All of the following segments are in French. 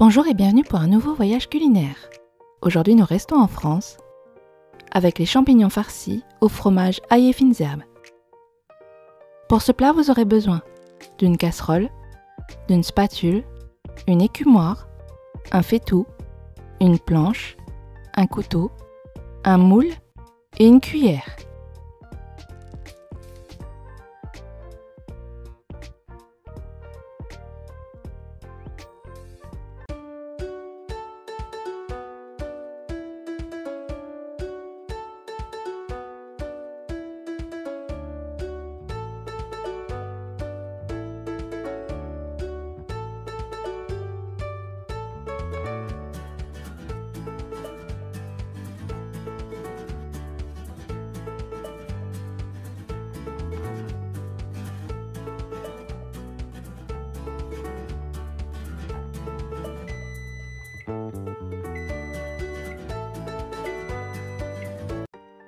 Bonjour et bienvenue pour un nouveau voyage culinaire. Aujourd'hui nous restons en France avec les champignons farcis au fromage ail et fines herbes. Pour ce plat vous aurez besoin d'une casserole, d'une spatule, une écumoire, un faitout, une planche, un couteau, un moule et une cuillère.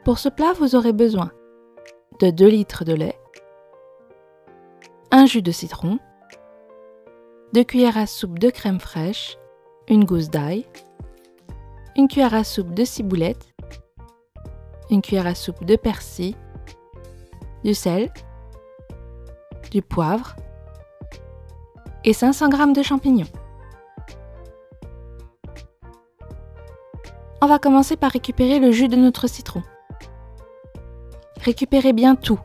Pour ce plat, vous aurez besoin de 2 litres de lait, un jus de citron, 2 cuillères à soupe de crème fraîche, une gousse d'ail, une cuillère à soupe de ciboulette, une cuillère à soupe de persil, du sel, du poivre et 500 g de champignons. On va commencer par récupérer le jus de notre citron. Récupérez bien tout,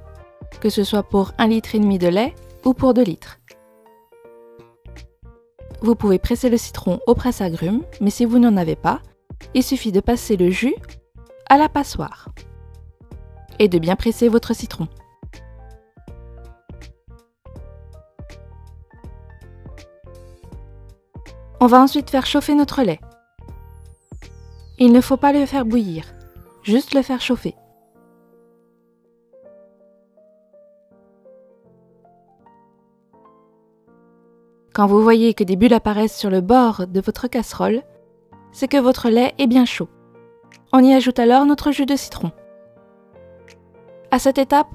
que ce soit pour 1,5 litre de lait ou pour 2 litres. Vous pouvez presser le citron au presse-agrumes, mais si vous n'en avez pas, il suffit de passer le jus à la passoire et de bien presser votre citron. On va ensuite faire chauffer notre lait. Il ne faut pas le faire bouillir, juste le faire chauffer. Quand vous voyez que des bulles apparaissent sur le bord de votre casserole, c'est que votre lait est bien chaud. On y ajoute alors notre jus de citron. À cette étape,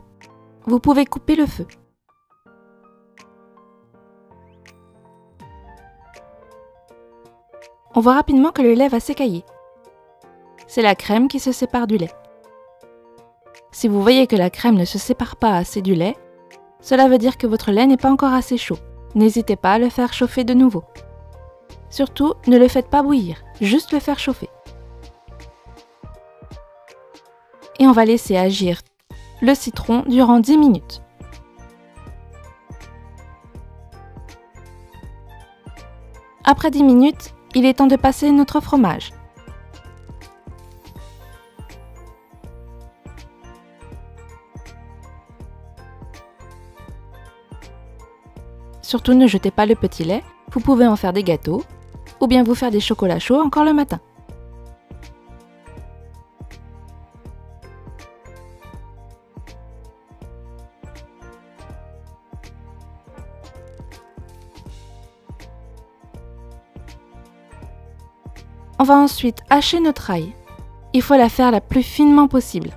vous pouvez couper le feu. On voit rapidement que le lait va s'écailler. C'est la crème qui se sépare du lait. Si vous voyez que la crème ne se sépare pas assez du lait, cela veut dire que votre lait n'est pas encore assez chaud. N'hésitez pas à le faire chauffer de nouveau. Surtout, ne le faites pas bouillir, juste le faire chauffer. Et on va laisser agir le citron durant 10 minutes. Après 10 minutes, il est temps de passer notre fromage. Surtout ne jetez pas le petit lait, vous pouvez en faire des gâteaux ou bien vous faire des chocolats chauds encore le matin. On va ensuite hacher notre ail. Il faut la faire la plus finement possible.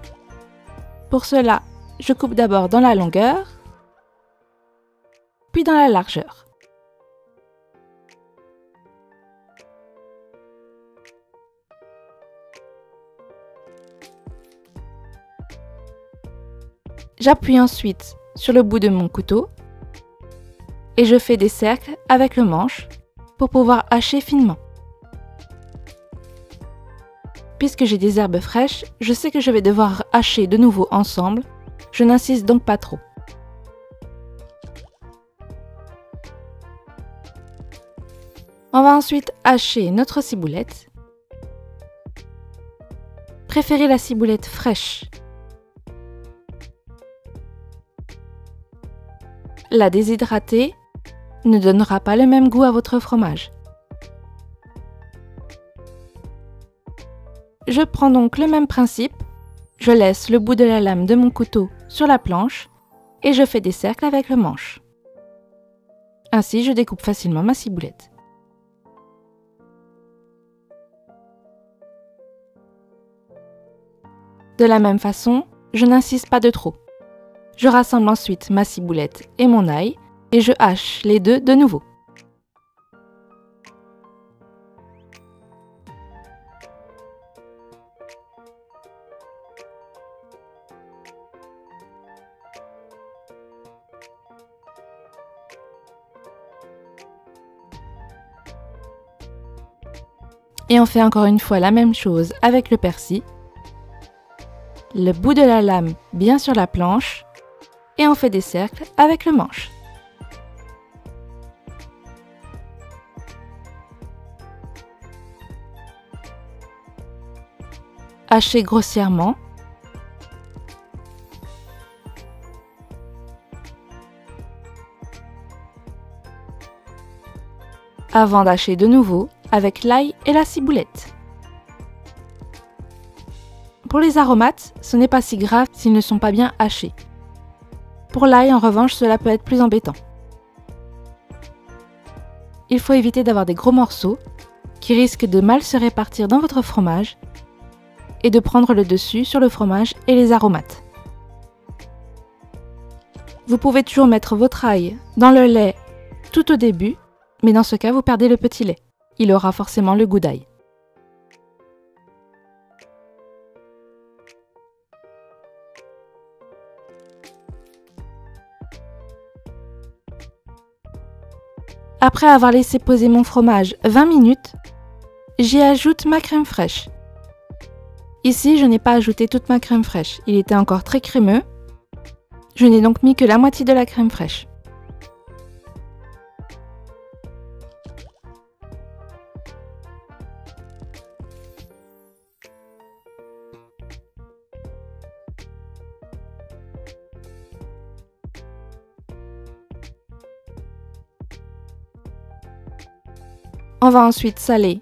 Pour cela, je coupe d'abord dans la longueur, puis dans la largeur. J'appuie ensuite sur le bout de mon couteau et je fais des cercles avec le manche pour pouvoir hacher finement. Puisque j'ai des herbes fraîches, je sais que je vais devoir hacher de nouveau ensemble, je n'insiste donc pas trop. On va ensuite hacher notre ciboulette. Préférez la ciboulette fraîche. La déshydratée ne donnera pas le même goût à votre fromage. Je prends donc le même principe. Je laisse le bout de la lame de mon couteau sur la planche et je fais des cercles avec le manche. Ainsi, je découpe facilement ma ciboulette. De la même façon, je n'insiste pas de trop. Je rassemble ensuite ma ciboulette et mon ail et je hache les deux de nouveau. Et on fait encore une fois la même chose avec le persil. Le bout de la lame bien sur la planche et on fait des cercles avec le manche. Hachez grossièrement. Avant d'hacher de nouveau avec l'ail et la ciboulette. Pour les aromates, ce n'est pas si grave s'ils ne sont pas bien hachés. Pour l'ail, en revanche, cela peut être plus embêtant. Il faut éviter d'avoir des gros morceaux qui risquent de mal se répartir dans votre fromage et de prendre le dessus sur le fromage et les aromates. Vous pouvez toujours mettre votre ail dans le lait tout au début, mais dans ce cas, vous perdez le petit lait. Il aura forcément le goût d'ail. Après avoir laissé poser mon fromage 20 minutes, j'y ajoute ma crème fraîche. Ici, je n'ai pas ajouté toute ma crème fraîche. Il était encore très crémeux. Je n'ai donc mis que la moitié de la crème fraîche. On va ensuite saler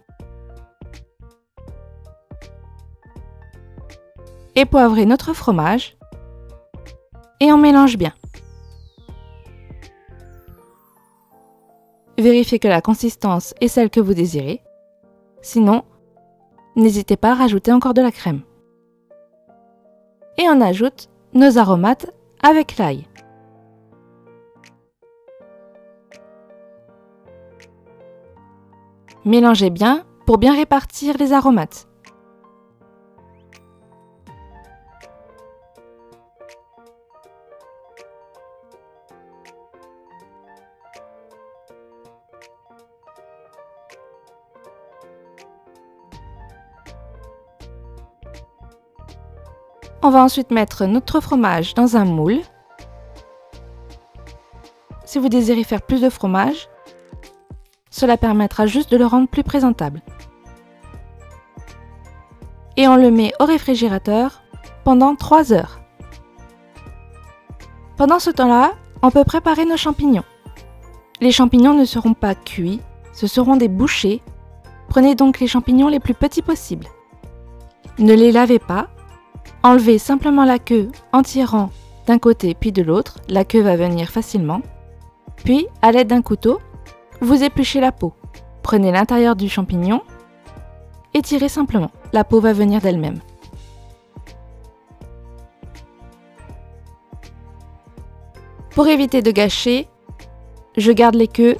et poivrer notre fromage et on mélange bien. Vérifiez que la consistance est celle que vous désirez. Sinon, n'hésitez pas à rajouter encore de la crème. Et on ajoute nos aromates avec l'ail. Mélangez bien pour bien répartir les aromates. On va ensuite mettre notre fromage dans un moule. Si vous désirez faire plus de fromage, cela permettra juste de le rendre plus présentable. Et on le met au réfrigérateur pendant 3 heures. Pendant ce temps-là, on peut préparer nos champignons. Les champignons ne seront pas cuits, ce seront des bouchées. Prenez donc les champignons les plus petits possibles. Ne les lavez pas. Enlevez simplement la queue en tirant d'un côté puis de l'autre. La queue va venir facilement. Puis, à l'aide d'un couteau, vous épluchez la peau. Prenez l'intérieur du champignon et tirez simplement. La peau va venir d'elle-même. Pour éviter de gâcher, je garde les queues,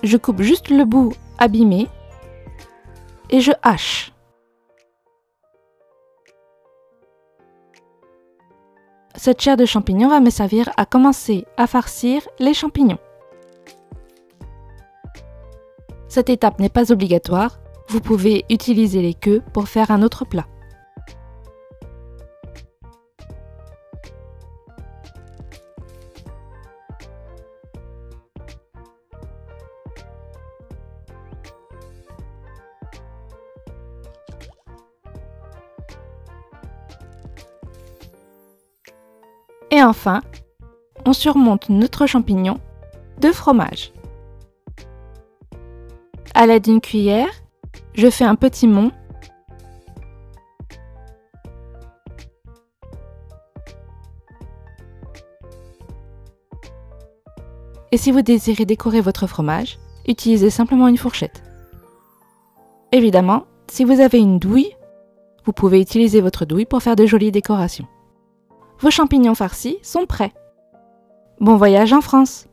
je coupe juste le bout abîmé et je hache. Cette chair de champignon va me servir à commencer à farcir les champignons. Cette étape n'est pas obligatoire, vous pouvez utiliser les queues pour faire un autre plat. Et enfin, on surmonte notre champignon de fromage. À l'aide d'une cuillère, je fais un petit mont. Et si vous désirez décorer votre fromage, utilisez simplement une fourchette. Évidemment, si vous avez une douille, vous pouvez utiliser votre douille pour faire de jolies décorations. Vos champignons farcis sont prêts. Bon voyage en France!